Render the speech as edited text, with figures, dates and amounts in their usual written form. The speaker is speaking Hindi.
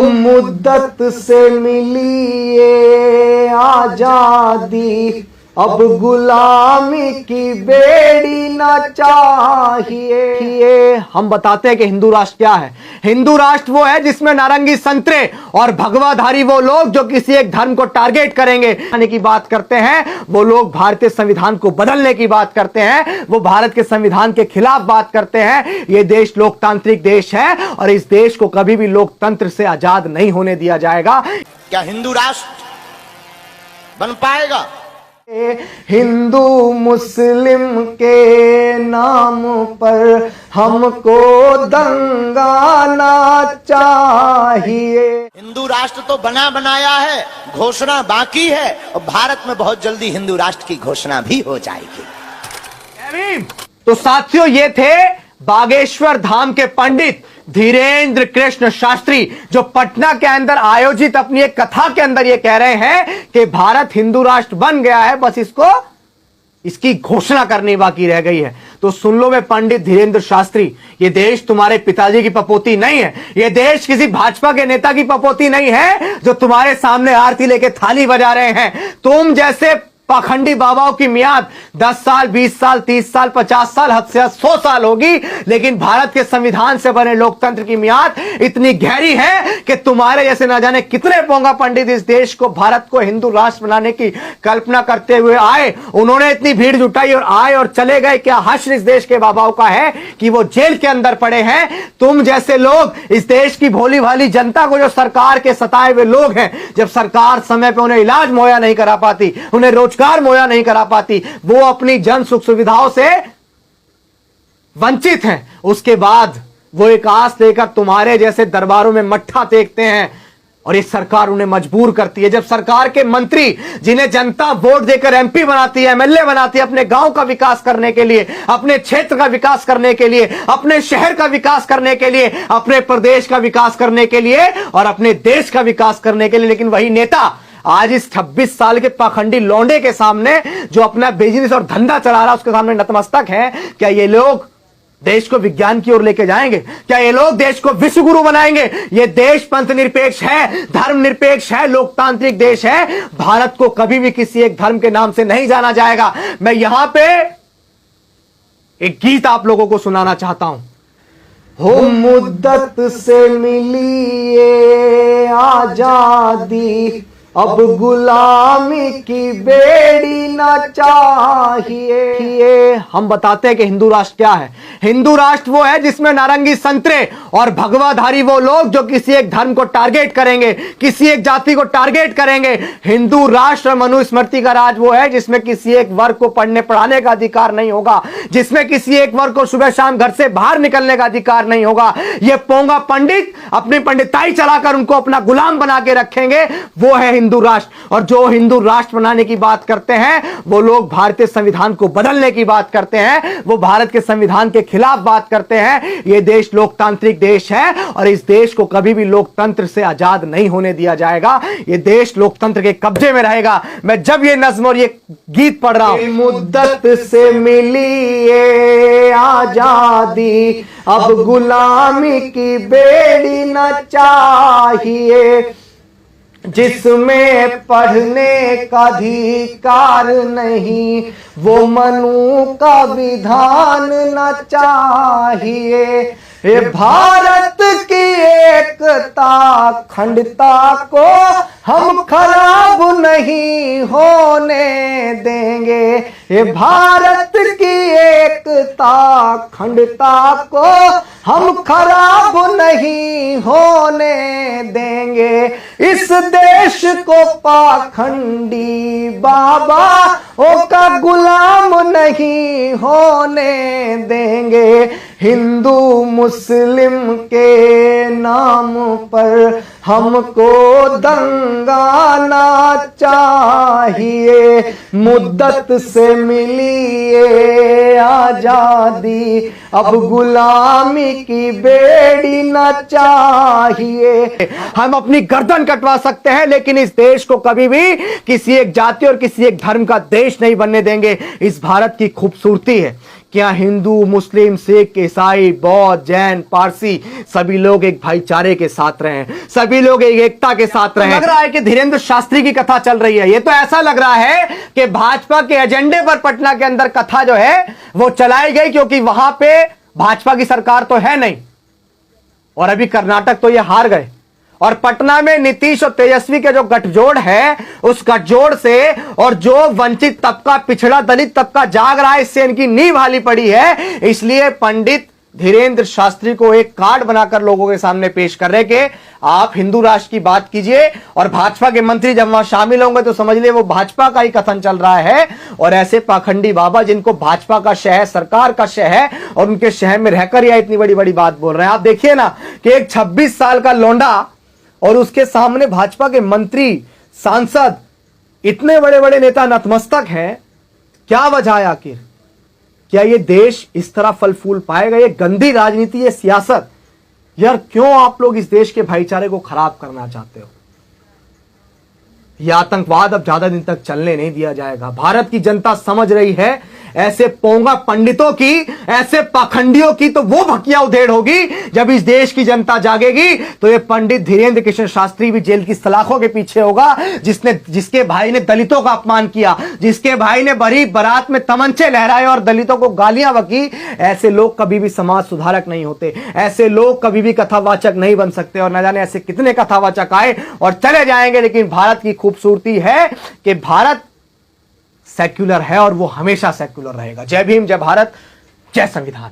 मुद्दत से मिली ये आजादी, अब गुलामी की बेड़ी न चाहिए। हम बताते हैं कि हिंदू राष्ट्र क्या है। हिंदू राष्ट्र वो है जिसमें नारंगी संतरे और भगवाधारी वो लोग जो किसी एक धर्म को टारगेट करेंगे की बात करते हैं, वो लोग भारतीय संविधान को बदलने की बात करते हैं, वो भारत के संविधान के खिलाफ बात करते हैं। ये देश लोकतांत्रिक देश है और इस देश को कभी भी लोकतंत्र से आजाद नहीं होने दिया जाएगा। क्या हिंदू राष्ट्र बन पाएगा? हिंदू मुस्लिम के नाम पर हमको दंगा ना चाहिए। हिंदू राष्ट्र तो बना बनाया है, घोषणा बाकी है और भारत में बहुत जल्दी हिंदू राष्ट्र की घोषणा भी हो जाएगी। तो साथियों, ये थे बागेश्वर धाम के पंडित धीरेन्द्र कृष्ण शास्त्री, जो पटना के अंदर आयोजित अपनी एक कथा के अंदर ये कह रहे हैं कि भारत हिंदू राष्ट्र बन गया है, बस इसकी घोषणा करनी बाकी रह गई है। तो सुन लो, मैं पंडित धीरेन्द्र शास्त्री, ये देश तुम्हारे पिताजी की पपोती नहीं है, ये देश किसी भाजपा के नेता की पपोती नहीं है जो तुम्हारे सामने आरती लेके थाली बजा रहे हैं। तुम जैसे पाखंडी बाबाओं की मियाद 10 साल, 20 साल, 30 साल, 50 साल, हद से 100 साल होगी, लेकिन भारत के संविधान से बने लोकतंत्र की मियाद इतनी गहरी है कि तुम्हारे जैसे ना जाने कितने पोंगा पंडित इस देश को, भारत को हिंदू राष्ट्र बनाने की कल्पना करते हुए आए। उन्होंने इतनी भीड़ जुटाई और आए और चले गए। क्या हश्र इस देश के बाबाओं का है कि वो जेल के अंदर पड़े हैं? तुम जैसे लोग इस देश की भोली भाली जनता को, जो सरकार के सताए हुए लोग हैं, जब सरकार समय पर उन्हें इलाज मुहैया नहीं करा पाती, उन्हें रोजगार मुहैया नहीं करा पाती, वो अपनी जन सुख सुविधाओं से वंचित हैं, उसके बाद वो एक आस लेकर तुम्हारे जैसे दरबारों में मट्ठा टेकते हैं और ये सरकार उन्हें मजबूर करती है। जब सरकार के मंत्री, जिन्हें जनता वोट देकर एमपी बनाती है, एमएलए बनाती है, अपने गांव का विकास करने के लिए, अपने क्षेत्र का विकास करने के लिए, अपने शहर का विकास करने के लिए, अपने प्रदेश का विकास करने के लिए और अपने देश का विकास करने के लिए, लेकिन वही नेता आज इस 26 साल के पाखंडी लौंडे के सामने, जो अपना बिजनेस और धंधा चला रहा है, उसके सामने नतमस्तक है। क्या ये लोग देश को विज्ञान की ओर लेके जाएंगे? क्या ये लोग देश को विश्व गुरु बनाएंगे? ये देश पंथ निरपेक्ष है, धर्म निरपेक्ष है, लोकतांत्रिक देश है। भारत को कभी भी किसी एक धर्म के नाम से नहीं जाना जाएगा। मैं यहां पे एक गीत आप लोगों को सुनाना चाहता हूं। हो मुद्दत से मिली ये आजादी, अब गुलामी की बेड़ी न चाहिए। हम बताते हैं कि हिंदू राष्ट्र क्या है। हिंदू राष्ट्र वो है जिसमें नारंगी संतरे और भगवाधारी वो लोग जो किसी एक धर्म को टारगेट करेंगे, किसी एक जाति को टारगेट करेंगे। हिंदू राष्ट्र और मनुस्मृति का राज वो है जिसमें किसी एक वर्ग को पढ़ने पढ़ाने का अधिकार नहीं होगा, जिसमें किसी एक वर्ग को सुबह शाम घर से बाहर निकलने का अधिकार नहीं होगा। ये पोंगा पंडित अपनी पंडिताई चलाकर उनको अपना गुलाम बना के रखेंगे। वो है हिंदू राष्ट्र। और जो हिंदू राष्ट्र बनाने की बात करते हैं, वो लोग भारतीय संविधान को बदलने की बात करते हैं, वो भारत के संविधान के खिलाफ बात करते हैं। ये देश लोकतांत्रिक देश है और इस देश को कभी भी लोकतंत्र से आजाद नहीं होने दिया जाएगा। ये देश लोकतंत्र के कब्जे में रहेगा। मैं जब ये नज्म और ये गीत पढ़ रहा हूं, मुद्दत से मिली ये आजादी, अब गुलामी की बेड़ी न चाहिए, जिसमें पढ़ने का अधिकार नहीं, वो मनु का विधान न चाहिए। ये भारत की एकता अखंडता को हम खराब नहीं होने देंगे। ये भारत की एकता अखंडता को हम खराब नहीं होने देंगे। इस देश को पाखंडी बाबा का गुलाम नहीं होने देंगे। हिंदू मुस्लिम के नाम पर हमको दंगा ना चाहिए। मुद्दत से मिली ये आजादी, अब गुलामी की बेड़ी न चाहिए। हम अपनी गर्दन कटवा सकते हैं, लेकिन इस देश को कभी भी किसी एक जाति और किसी एक धर्म का देश नहीं बनने देंगे। इस भारत की खूबसूरती है कि यहाँ हिंदू, मुस्लिम, सिख, ईसाई, बौद्ध, जैन, पारसी सभी लोग एक भाईचारे के साथ रहे हैं, सभी लोग एक एकता के साथ रहे हैं। लग रहा है कि धीरेंद्र शास्त्री की कथा चल रही है। ये तो ऐसा लग रहा है कि भाजपा के एजेंडे पर पटना के अंदर कथा जो है वो चलाई गई, क्योंकि वहां पे भाजपा की सरकार तो है नहीं और अभी कर्नाटक तो ये हार गए, और पटना में नीतीश और तेजस्वी के जो गठजोड़ है, उस गठजोड़ से और जो वंचित तबका, पिछड़ा दलित तबका जाग रहा है, इससे इनकी नींव हाली पड़ी है। इसलिए पंडित धीरेंद्र शास्त्री को एक कार्ड बनाकर लोगों के सामने पेश कर रहे कि आप हिंदू राष्ट्र की बात कीजिए, और भाजपा के मंत्री जब वहां शामिल होंगे तो समझ लिए वो भाजपा का ही कथन चल रहा है। और ऐसे पाखंडी बाबा जिनको भाजपा का शह है, सरकार का शह है, और उनके शहर में रहकर यह इतनी बड़ी बड़ी बात बोल रहे हैं। आप देखिए ना कि एक 26 साल का लौंडा और उसके सामने भाजपा के मंत्री, सांसद, इतने बड़े बड़े नेता नतमस्तक हैं। क्या वजह है आखिर? क्या ये देश इस तरह फल फूल पाएगा? ये गंदी राजनीति, ये सियासत, यार क्यों आप लोग इस देश के भाईचारे को खराब करना चाहते हो? यह आतंकवाद अब ज्यादा दिन तक चलने नहीं दिया जाएगा। भारत की जनता समझ रही है ऐसे पोंगा पंडितों की, ऐसे पाखंडियों की तो वो भकिया उधेड़ होगी जब इस देश की जनता जागेगी। तो ये पंडित धीरेंद्र कृष्ण शास्त्री भी जेल की सलाखों के पीछे होगा, जिसके भाई ने दलितों का अपमान किया, जिसके भाई ने बड़ी बारात में तमंचे लहराए और दलितों को गालियां बकी। ऐसे लोग कभी भी समाज सुधारक नहीं होते, ऐसे लोग कभी भी कथावाचक नहीं बन सकते। और न जाने ऐसे कितने कथावाचक आए और चले जाएंगे, लेकिन भारत की खूबसूरती है कि भारत सेक्युलर है और वो हमेशा सेक्युलर रहेगा। जय भीम, जय भारत, जय संविधान।